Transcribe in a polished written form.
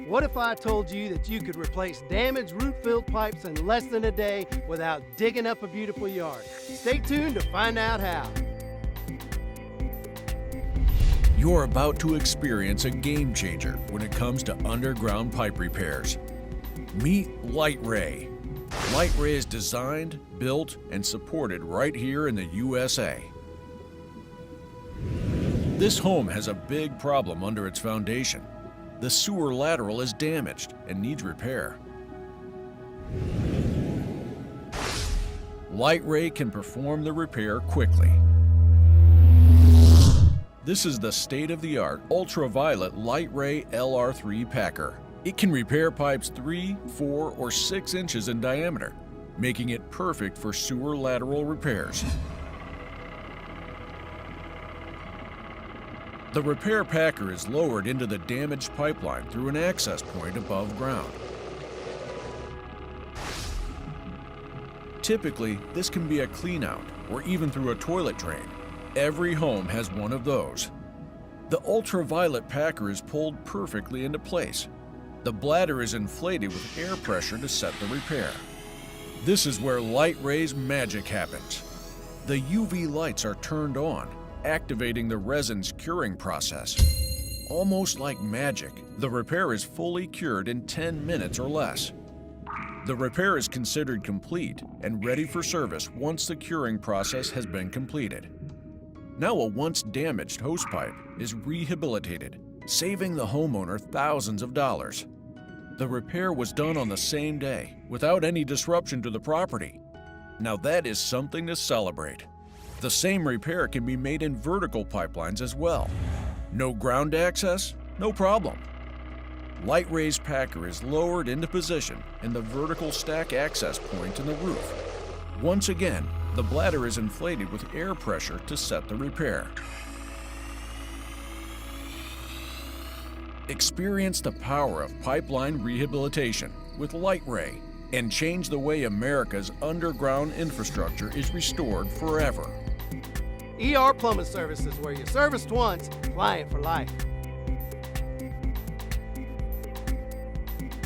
What if I told you that you could replace damaged root-filled pipes in less than a day without digging up a beautiful yard? Stay tuned to find out how. You're about to experience a game changer when it comes to underground pipe repairs. Meet Light Ray. Light Ray is designed, built, and supported right here in the USA. This home has a big problem under its foundation. The sewer lateral is damaged and needs repair. Light Ray can perform the repair quickly. This is the state-of-the-art ultraviolet Light Ray LR3 packer. It can repair pipes 3, 4, or 6 inches in diameter, making it perfect for sewer lateral repairs. The repair packer is lowered into the damaged pipeline through an access point above ground. Typically, this can be a cleanout or even through a toilet drain. Every home has one of those. The ultraviolet packer is pulled perfectly into place. The bladder is inflated with air pressure to set the repair. This is where Light Ray's magic happens. The UV lights are turned on, activating the resin's curing process. Almost like magic, the repair is fully cured in 10 minutes or less. The repair is considered complete and ready for service once the curing process has been completed. Now a once damaged hosepipe is rehabilitated, saving the homeowner thousands of dollars. The repair was done on the same day, without any disruption to the property. Now that is something to celebrate. The same repair can be made in vertical pipelines as well. No ground access? No problem. Light Ray's packer is lowered into position in the vertical stack access point in the roof. Once again, the bladder is inflated with air pressure to set the repair. Experience the power of pipeline rehabilitation with Light Ray and change the way America's underground infrastructure is restored forever. ER Plumbing Services, where you're serviced once, client for life.